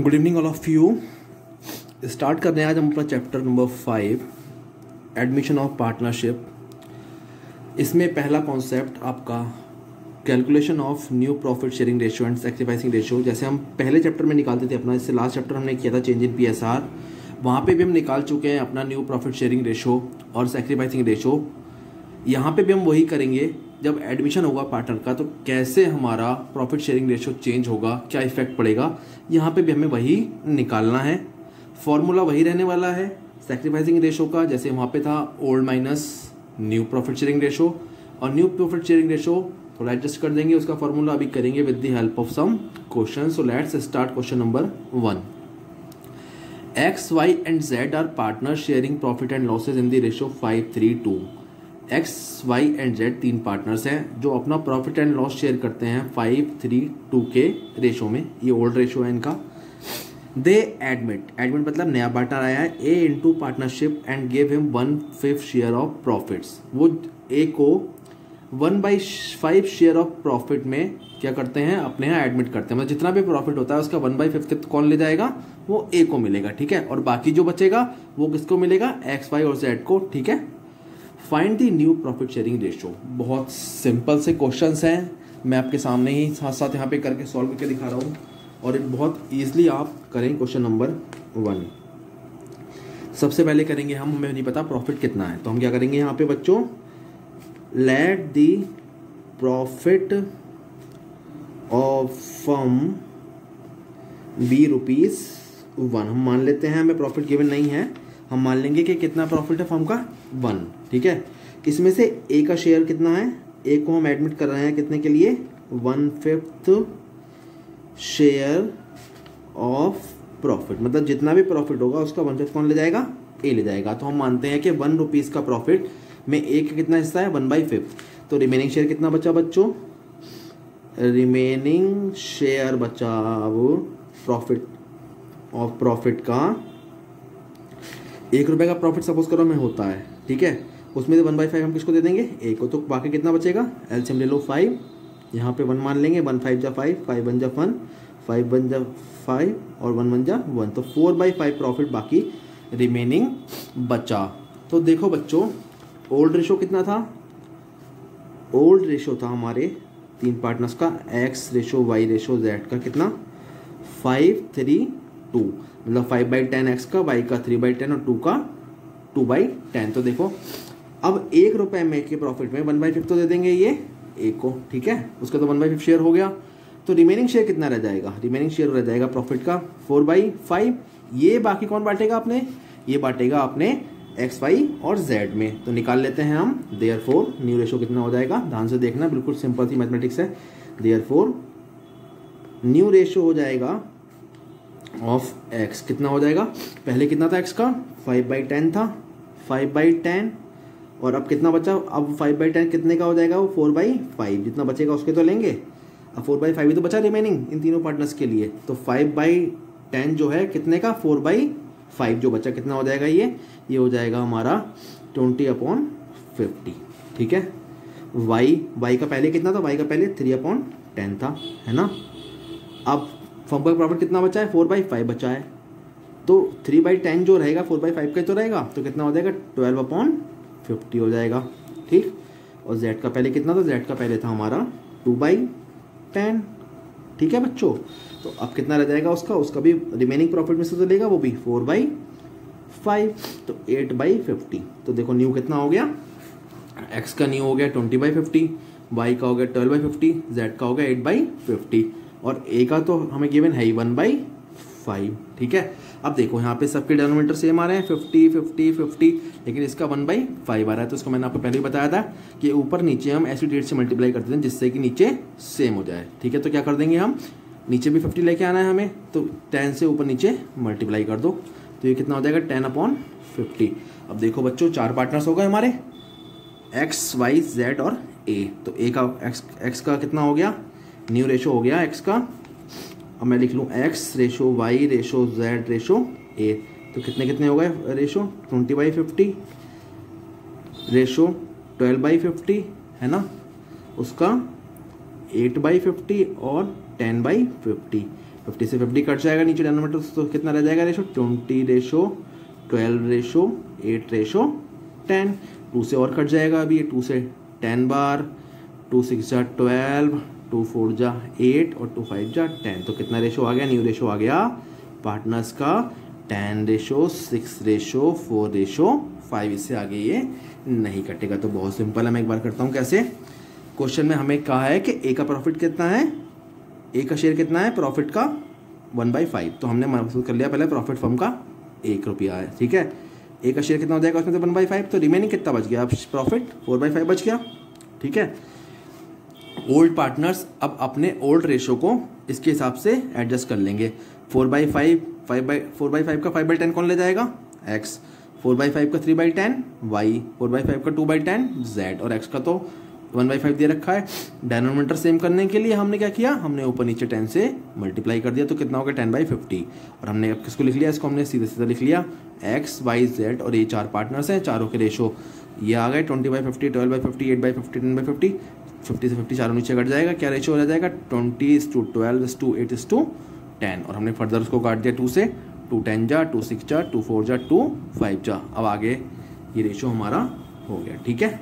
Good evening all of you. Start कर रहे हैं आज हम अपना chapter number 5 admission of partnership. इसमें पहला कॉन्सेप्ट आपका calculation of new profit sharing ratio and sacrificing ratio. जैसे हम पहले चैप्टर में निकालते थे अपना, इससे लास्ट चैप्टर हमने किया था चेंज इन पीएसआर, वहाँ पे भी हम निकाल चुके हैं अपना न्यू प्रॉफिट शेयरिंग रेशियो और सैक्रिफाइसिंग रेशियो। यहाँ पे भी हम वही करेंगे, जब एडमिशन होगा पार्टनर का तो कैसे हमारा प्रॉफिट शेयरिंग रेशियो चेंज होगा, क्या इफेक्ट पड़ेगा, यहाँ पे भी हमें वही निकालना है। फॉर्मूला वही रहने वाला है सैक्रिफाइसिंग रेशियो का, जैसे वहाँ पे था old minus new profit sharing ratio, और न्यू प्रॉफिट शेयरिंग रेशियो थोड़ा एडजस्ट कर देंगे, उसका फॉर्मूला अभी करेंगे with the help of some question. So let's start question number 1। X, Y and Z are partners sharing profit and losses in the ratio 5:3:2। X, Y and Z तीन partners हैं जो अपना profit and loss share करते हैं 5:3:2 के ratio में। ये old ratio है इनका। दे एडमिट मतलब नया पार्टनर आया है ए into partnership and give him 1/5 share of profits. वो ए को 1/5 शेयर ऑफ प्रॉफिट में क्या करते हैं, अपने यहाँ एडमिट करते हैं। मतलब जितना भी प्रॉफिट होता है उसका 1/5 कौन ले जाएगा, वो ए को मिलेगा, ठीक है। और बाकी जो बचेगा वो किसको मिलेगा, एक्स, वाई और जेड को, ठीक है। Find the new profit sharing ratio. बहुत सिंपल से क्वेश्चंस हैं, मैं आपके सामने ही साथ साथ यहाँ पे करके सॉल्व करके दिखा रहा हूँ, और ये बहुत ईजिली आप करें। क्वेश्चन नंबर 1 सबसे पहले करेंगे हम, हमें नहीं पता प्रॉफिट कितना है, तो हम क्या करेंगे यहाँ पे बच्चों, let the profit of firm be ₹1। हम मान लेते हैं, हमें प्रॉफिट गिवन नहीं है, हम मान लेंगे कि कितना प्रॉफिट है फर्म का 1, ठीक है। इसमें से ए का शेयर कितना है, ए को हम एडमिट कर रहे हैं कितने के लिए, 1/5 शेयर ऑफ प्रॉफिट। मतलब जितना भी प्रॉफिट होगा उसका 1/5 कौन ले जाएगा, ए ले जाएगा। तो हम मानते हैं कि ₹1 का प्रॉफिट में ए का कितना हिस्सा है, 1/5। तो रिमेनिंग शेयर कितना बचा बच्चों, रिमेनिंग शेयर बचा वो प्रॉफिट का ₹1 का प्रॉफिट सपोज करो हमें होता है, ठीक है। उसमें से 1/5 हम किसको दे देंगे, ए को। तो बाकी कितना बचेगा, एलसीएम ले लो 5, यहाँ पे 1 मान लेंगे, 1 5 जा 5, 5 1 जा 1, 5 1 जा 5 और 1 1 जा 1। तो 4/5 प्रॉफिट बाकी रिमेनिंग बचा। तो देखो बच्चों, ओल्ड रेशो कितना था, ओल्ड रेशो था हमारे तीन पार्टनर्स का, X ratio, Y ratio, Z का कितना 5:3:2। मतलब 5/10 एक्स का, वाई का 3/10 और 2 का 2/10। तो देखो अब ₹1 में के प्रॉफिट में 1/5 तो दे देंगे ये ए को, ठीक है। उसका तो 1/5 शेयर हो गया। तो रिमेनिंग शेयर कितना रह जाएगा, रिमेनिंग शेयर रह जाएगा प्रॉफिट का 4/5। ये बाकी कौन बांटेगा अपने, ये बांटेगा अपने एक्स, वाई और जेड में। तो निकाल लेते हैं हम, देयरफॉर न्यू रेशो कितना हो जाएगा, ध्यान से देखना, बिल्कुल सिंपल सी मैथमेटिक्स है। देयरफॉर न्यू रेशो हो जाएगा ऑफ एक्स, कितना हो जाएगा, पहले कितना था एक्स का, 5/10 था, 5/10, और अब कितना बचा, अब 5/10 कितने का हो जाएगा, वो 4/5। जितना बचेगा उसके तो लेंगे, अब 4/5 ही तो बचा रिमेनिंग इन तीनों पार्टनर्स के लिए। तो 5/10 जो है कितने का, 4/5 जो बचा कितना हो जाएगा, ये हो जाएगा हमारा 20/50, ठीक है। वाई का पहले कितना था, वाई का पहले 3/10 था, है ना। अब फर्म का प्रॉफिट कितना बचा है, 4/5 बचा है। तो 3/10 जो रहेगा 4/5 का तो रहेगा, तो कितना हो जाएगा, 12/50 हो जाएगा, ठीक। और जेड का पहले कितना था, जेड का पहले था हमारा 2/10, ठीक है बच्चों। तो अब कितना रह जाएगा उसका भी रिमेनिंग प्रॉफिट में से तो लेगा वो भी 4/5, तो 8/50। तो देखो न्यू कितना हो गया, एक्स का न्यू हो गया 20/50, वाई का हो गया 12/50, जेड का हो गया 8/50, और ए का तो हमें गिवन है ही 1/5, ठीक है। अब देखो यहाँ पे सबके डिनोमिनेटर सेम आ रहे हैं, 50 50 50, लेकिन इसका 1/5 आ रहा है। तो इसको मैंने आपको पहले ही बताया था कि ऊपर नीचे हम ऐसी डेट से मल्टीप्लाई करते हैं जिससे कि नीचे सेम हो जाए, ठीक है। तो क्या कर देंगे हम, नीचे भी 50 लेके आना है हमें, तो 10 से ऊपर नीचे मल्टीप्लाई कर दो, तो ये कितना हो जाएगा 10/50। अब देखो बच्चों, 4 पार्टनर्स हो गए हमारे, एक्स, वाई, जेड और ए। तो ए का एक्स का कितना हो गया, न्यू रेशो हो गया एक्स का। अब मैं लिख लूँ X ratio, Y ratio, Z ratio, A. तो कितने कितने हो गए रेशो, 20/50 रेशो 12/50, है ना। उसका 8/50 और 10/50, 50 से 50 कट जाएगा नीचे डिनोमिनेटर, तो कितना रह जाएगा रेशो, 20:12:8:10। 2 से और कट जाएगा अभी, 2 से 10 बार, 2 6 जा 12, 2 4 जा 8 और 2 5 जा 10। तो कितना रेशो आ गया, न्यू रेशो आ गया पार्टनर्स का 10:6:4:5। इससे आगे ये नहीं कटेगा। तो बहुत सिंपल है, मैं एक बार करता हूँ कैसे। क्वेश्चन में हमें कहा है कि ए का प्रॉफिट कितना है, ए का शेयर कितना है प्रॉफिट का 1/5। तो हमने महसूस कर लिया पहले प्रॉफिट फर्म का 1 रुपया है, ठीक है। ए का शेयर कितना हो जाएगा उसमें से 1/5, तो रिमेनिंग कितना बच गया, अब प्रॉफिट 4/5 बच गया, ठीक है। ओल्ड पार्टनर्स अब अपने ओल्ड रेशो को इसके हिसाब से एडजस्ट कर लेंगे। 4/5 का 5/10 कौन ले जाएगा, एक्स। 4/5 का 3/10 वाई, 4/5 का 2/10 जेड, और एक्स का तो 1/5 दे रखा है। डिनोमिनेटर सेम करने के लिए हमने क्या किया, हमने ऊपर नीचे 10 से मल्टीप्लाई कर दिया, तो कितना हो गया 10/50। और हमने अब किसको लिख लिया, इसको हमने सीधे सीधा लिख लिया एक्स वाई जेड, और ये 4 पार्टनर्स हैं, चारों के रेशो ये आ गए 20/50, 12/50, 8/50, 10/50। 50 से 50 चारों नीचे कट जाएगा, क्या रेशो हो जाएगा 20:12:8:10। और हमने फर्दर उसको काट दिया 2 से, 2 10 जा, 2 6 जा, 2 4 जा, 2 5 जा। अब आगे ये रेशो हमारा हो गया, ठीक है।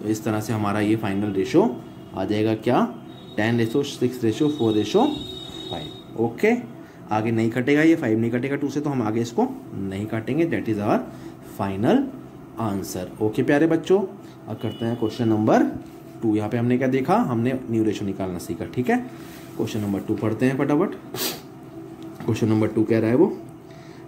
तो इस तरह से हमारा ये फाइनल रेशो आ जाएगा क्या, 10:6:4:5। ओके, आगे नहीं कटेगा, ये 5 नहीं कटेगा 2 से, तो हम आगे इसको नहीं काटेंगे। That is our final answer. Okay प्यारे बच्चों, अब करते हैं क्वेश्चन नंबर 2। यहाँ पे हमने क्या देखा, हमने न्यू रेशो निकालना सीखा, ठीक है। क्वेश्चन नंबर 2 पढ़ते हैं फटाफट। क्वेश्चन नंबर 2 कह रहा है वो,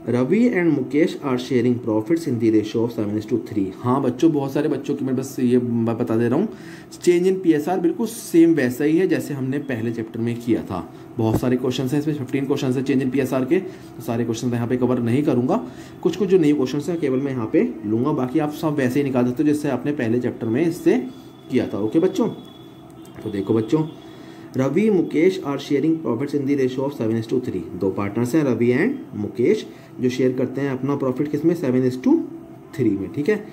Ravi and Mukesh are sharing profits in the ratio of 7:3। हाँ बच्चों, बहुत सारे बच्चों की मैं बस ये बता दे रहा हूँ, चेंज इन पीएसआर बिल्कुल सेम वैसा ही है जैसे हमने पहले चैप्टर में किया था। बहुत सारे क्वेश्चन हैं इसमें, 15 क्वेश्चन है चेंज इन पीएसआर के, तो सारे क्वेश्चन मैं यहाँ पे कवर नहीं करूँगा। कुछ जो न्यू क्वेश्चन हैं केवल मैं यहाँ पे लूँगा, बाकी आप सब वैसे ही निकाल सकते हो जैसे आपने पहले चैप्टर में इससे किया था। ओके बच्चों, तो देखो बच्चों, Ravi Mukesh are sharing profits in the ratio of 7:3। 2 partners हैं रवि एंड मुकेश, जो शेयर करते हैं अपना प्रॉफिट किसमें, 7:3 में, ठीक है।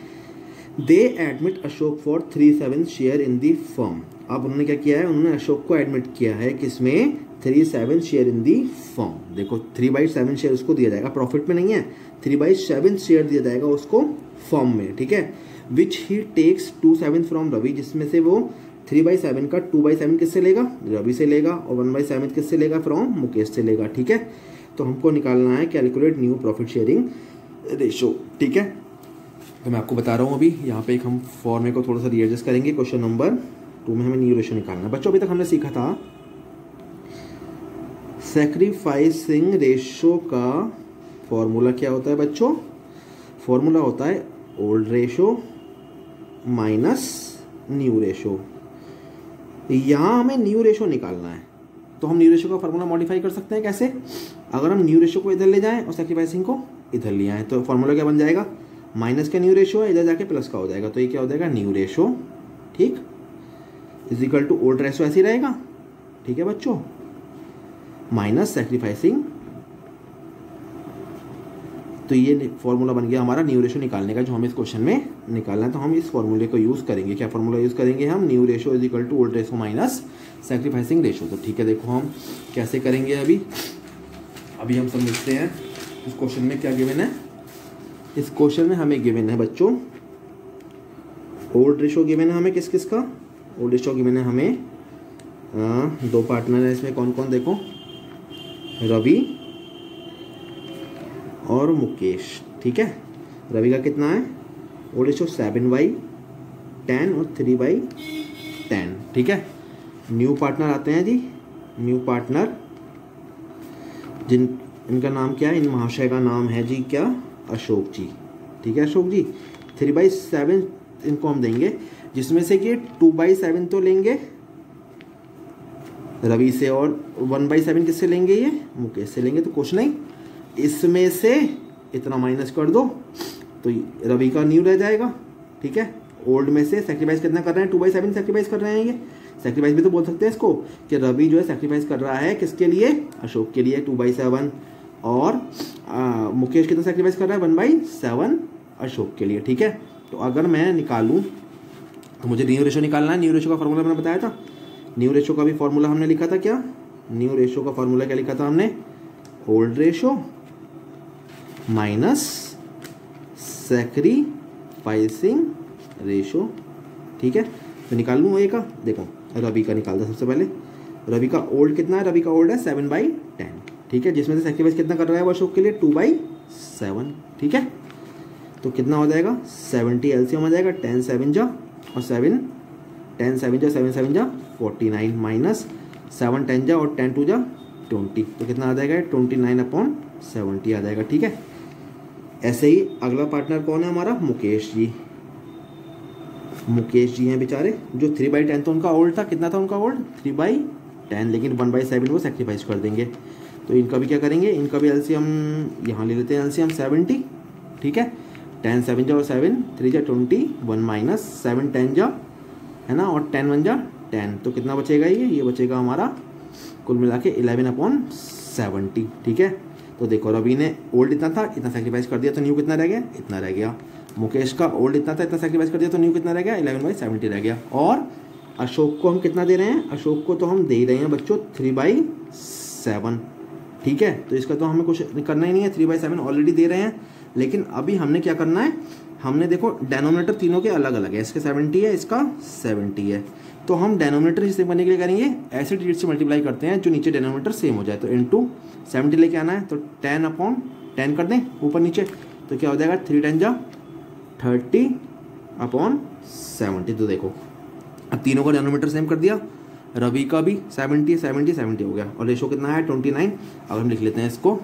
दे admit Ashok for 3/7 share in the firm. अब उन्होंने क्या किया है, उन्होंने अशोक को एडमिट किया है किसमें, 3/7 शेयर इन दी फर्म। देखो 3/7 शेयर उसको दिया जाएगा, प्रॉफिट में नहीं है, 3/7 शेयर दिया जाएगा उसको फर्म में, ठीक है। विच ही टेक्स 2/7 फ्रॉम रवि, जिसमें से वो 3/7 का 2/7 किससे लेगा, रवि से लेगा, और 1/7 किससे लेगा, फ्रॉम मुकेश से लेगा, ठीक है। तो हमको निकालना है calculate new profit sharing ratio, ठीक है। तो मैं आपको बता रहा हूँ अभी यहाँ पे एक हम फॉर्मे को थोड़ा सा रीएडजस्ट करेंगे। क्वेश्चन नंबर 2 में हमें न्यू रेशो निकालना है। बच्चों अभी तक हमने सीखा था सैक्रिफाइसिंग रेशो का फॉर्मूला क्या होता है बच्चों, फॉर्मूला होता है old ratio minus new ratio. यहाँ हमें न्यू रेशो निकालना है, तो हम न्यू रेशो का फॉर्मूला मॉडिफाई कर सकते हैं कैसे, अगर हम न्यू रेशो को इधर ले जाएं और सैक्रिफाइसिंग को इधर ले आएं, तो फॉर्मूला क्या बन जाएगा, माइनस का न्यू रेशो है, इधर जाके प्लस का हो जाएगा, तो ये क्या हो जाएगा न्यू रेशो, ठीक, is equal to old ratio, ऐसे ही रहेगा, ठीक है बच्चों, माइनस सैक्रिफाइसिंग। तो ये फॉर्मूला बन गया हमारा न्यू रेशो निकालने का, जो हमें इस क्वेश्चन में निकालना है। तो हम इस फॉर्मूले को यूज़ करेंगे, क्या फॉर्मूला यूज़ करेंगे हम, new ratio is equal to old ratio minus sacrificing ratio. तो ठीक है, देखो हम कैसे करेंगे अभी हम समझते हैं इस क्वेश्चन में क्या गिवन है। इस क्वेश्चन में हमें गिवन है बच्चों ओल्ड रेशो गिवन है हमें, किस किस का, ओल्ड रेशो गिवन है हमें 2 पार्टनर है इसमें, कौन कौन, देखो रवि और मुकेश, ठीक है। रवि का कितना है ओल्ड रेशो 7/10 और 3/10, ठीक है। न्यू पार्टनर आते हैं जी, न्यू पार्टनर इनका नाम क्या है, इन महाशय का नाम है जी क्या, अशोक जी, ठीक है अशोक जी। 3/7 इनको हम देंगे, जिसमें से कि 2/7 तो लेंगे रवि से, और 1/7 किससे लेंगे, ये मुकेश से लेंगे। तो कुछ नहीं, इसमें से इतना माइनस कर दो तो रवि का न्यू रह जाएगा, ठीक है। ओल्ड में से सैक्रिफाइस कितना कर रहे हैं, 2/7 सैक्रिफाइस कर रहे हैं, ये सैक्रिफाइस भी तो बोल सकते हैं इसको, कि रवि जो है सैक्रिफाइस कर रहा है किसके लिए, अशोक के लिए 2/7, और मुकेश कितना सैक्रिफाइस कर रहा है 1/7 अशोक के लिए, ठीक है। तो अगर मैं निकालूं तो मुझे न्यू रेशो निकालना है। न्यू रेशो का फॉर्मूला मैंने बताया था, न्यू रेशो का भी फॉर्मूला हमने लिखा था क्या, न्यू रेशो का फॉर्मूला क्या लिखा था हमने, old ratio minus sacrificing ratio. ठीक है, तो निकाल लूँ ए का। देखो रवि का निकाल दो सबसे पहले। रवि का ओल्ड कितना है, रवि का ओल्ड है 7/10। ठीक है, जिसमें से सैक्रिफाइस कितना कर रहा है वो अशोक के लिए 2/7। ठीक है, तो कितना हो जाएगा 70 एलसीएम हो जाएगा, 10 7 जा और 7 10 7 जा 7 7 जा 49 माइनस 7 10 जा और 10 2 जा 20, तो कितना आ जाएगा 29/70 आ जाएगा। ठीक है, ऐसे ही अगला पार्टनर कौन है हमारा, मुकेश जी। मुकेश जी हैं बेचारे, जो 3/10 तो उनका ओल्ड था, कितना था उनका ओल्ड 3/10, लेकिन 1/7 वो सेक्रीफाइस कर देंगे। तो इनका भी क्या करेंगे, इनका भी एलसीएम यहाँ ले लेते हैं, एलसीएम 70। ठीक है, 10 7 जा और 7 3 जा 21 माइनस 7 10 जा है ना, और 10 1 जा 10, तो कितना बचेगा ये बचेगा हमारा कुल मिला के 11/70। ठीक है, तो देखो रवि ने ओल्ड इतना था, इतना सेक्रीफाइस कर दिया तो न्यू कितना रह गया, इतना रह गया। मुकेश का ओल्ड इतना था, इतना सेक्रीफाइस कर दिया तो न्यू कितना रह गया 11/70 रह गया। और अशोक को हम कितना दे रहे हैं, अशोक को तो हम दे ही रहे हैं बच्चों 3/7। ठीक है, तो इसका तो हमें कुछ करना ही नहीं है, 3/7 ऑलरेडी दे रहे हैं। लेकिन अभी हमने क्या करना है, हमने देखो डेनोमिनेटर तीनों के अलग अलग है, इसके 70 है, इसका 70 है, तो हम डेनोमिनेटर सेम करने के लिए करेंगे ऐसे डिजिट से मल्टीप्लाई करते हैं जो नीचे डेनोमिनेटर सेम हो जाए। तो इनटू 70 लेके आना है, तो 10/10 कर दें ऊपर नीचे, तो क्या हो जाएगा 3 10 जा 30/70। तो देखो अब तीनों का डेनोमिनेटर सेम कर दिया, रवि का भी 70 70 70 हो गया, और रेशो कितना है 29। अब हम लिख लेते हैं इसको,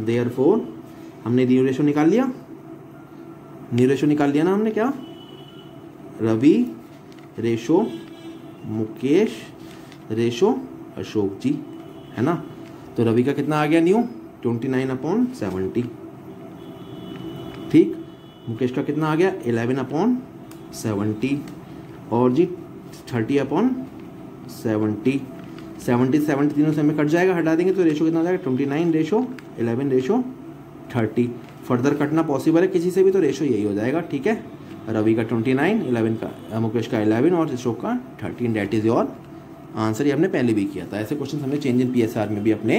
देयरफॉर हमने न्यू रेशो निकाल लिया, न्यू रेशो निकाल लिया ना हमने, क्या रवि रेशो मुकेश रेशो अशोक जी, है ना। तो रवि का कितना आ गया न्यू 29/70। ठीक, मुकेश का कितना आ गया 11/70 और जी 30/70। 70 तीनों से हमें कट जाएगा, हटा देंगे तो रेशो कितना आ जाएगा 29/11/30। फर्दर कटना पॉसिबल है किसी से भी, तो रेशो यही हो जाएगा। ठीक है, रवि का 29, 11 का मुकेश का 11 और अशोक का 13। That is your answer. ये हमने पहले भी किया था, ऐसे क्वेश्चन हमने चेंज इन पीएसआर में भी अपने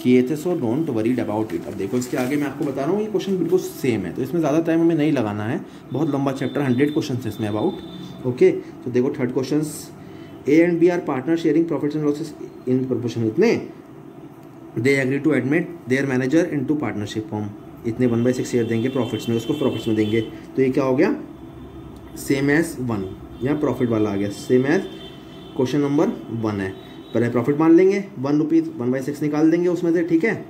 किए थे, सो डोंट वरीड अबाउट इट। अब देखो इसके आगे मैं आपको बता रहा हूँ, ये क्वेश्चन बिल्कुल सेम है, तो इसमें ज़्यादा टाइम हमें नहीं लगाना है, बहुत लंबा चैप्टर 100 क्वेश्चन है इसमें अबाउट। ओके, तो देखो third question, A and B are partner sharing profits and losses in proportion इतने, they agree to admit their manager into partnership form. इतने 1/6 शेयर देंगे प्रॉफिट्स में, उसको प्रॉफिट्स में देंगे, तो ये क्या हो गया सेम एज 1, यहाँ प्रॉफिट वाला आ गया, सेम एज क्वेश्चन नंबर 1 है। पहले प्रॉफिट मान लेंगे 1 रुपीज़, 1/6 निकाल देंगे उसमें से। ठीक है,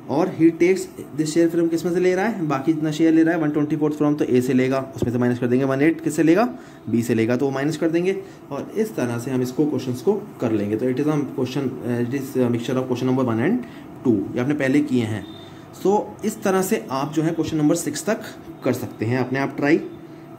और ही टेक्स दिस शेयर फ्रॉम किस में से ले रहा है, बाकी जितना शेयर ले रहा है 1/24 फ्रॉम, तो ए से लेगा, उसमें से माइनस कर देंगे। 1/8 किससे लेगा, बी से लेगा, तो वो माइनस कर देंगे, और इस तरह से हम इसको क्वेश्चन को कर लेंगे। तो it is question, it is mixture of question number 1 and 2, ये आपने पहले किए हैं। सो इस तरह से आप जो है क्वेश्चन नंबर 6 तक कर सकते हैं अपने आप ट्राई।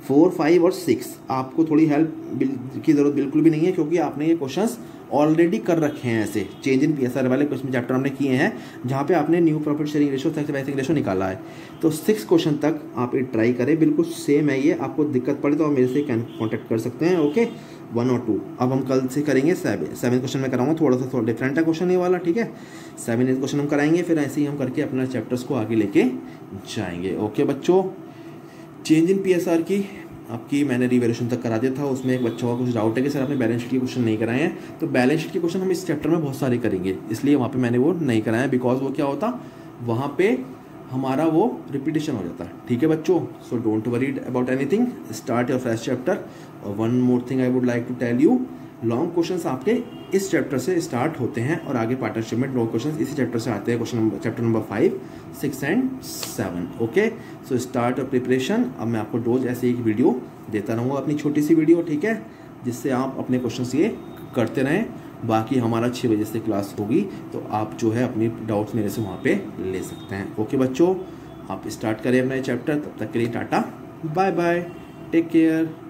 4 5 और 6 आपको थोड़ी हेल्प की ज़रूरत बिल्कुल भी नहीं है, क्योंकि आपने ये क्वेश्चंस ऑलरेडी कर रखे हैं। ऐसे चेंज इन पीएसआर वाले क्वेश्चन चैप्टर हमने किए हैं, जहाँ पे आपने new profit sharing ratio, sacrificing ratio निकाला है। तो 6 क्वेश्चन तक आप ये ट्राई करें, बिल्कुल सेम है ये। आपको दिक्कत पड़े तो आप मेरे से कॉन्टैक्ट कर सकते हैं। ओके, 1 और 2 अब हम कल से करेंगे। 7 क्वेश्चन में कराऊंगा, थोड़ा डिफरेंट है क्वेश्चन ये वाला। ठीक है, 7 क्वेश्चन हम कराएंगे, फिर ऐसे ही हम करके अपना चैप्टर्स को आगे लेके जाएंगे। ओके बच्चों, चेंज इन पीएसआर की आपकी मैंने रिवेल्यूशन तक करा दिया था, उसमें एक बच्चों का कुछ डाउट है कि सर आपने बैलेंस शीट के क्वेश्चन नहीं कराए हैं। तो बैलेंस शीट के क्वेश्चन हम इस चैप्टर में बहुत सारे करेंगे, इसलिए वहाँ पे मैंने वो नहीं कराया, बिकॉज वो क्या होता वहाँ पे हमारा वो रिपीटेशन हो जाता है। ठीक है बच्चों, so don't worried about anything, start your fresh chapter. और one more thing I would like to tell you, long questions आपके इस चैप्टर से स्टार्ट होते हैं और आगे पार्टनरशिप में लॉन्ग क्वेश्चंस इसी चैप्टर से आते हैं, chapter number 5 6 and 7। Okay, so start your preparation. अब मैं आपको रोज ऐसे एक वीडियो देता रहूँगा, अपनी छोटी सी वीडियो, ठीक है, जिससे आप अपने क्वेश्चंस ये करते रहें। बाकी हमारा 6 बजे से क्लास होगी, तो आप जो है अपनी डाउट्स मेरे से वहाँ पे ले सकते हैं। ओके बच्चों, आप स्टार्ट करें अपना ये चैप्टर। तब तक के लिए tata, bye bye, take care.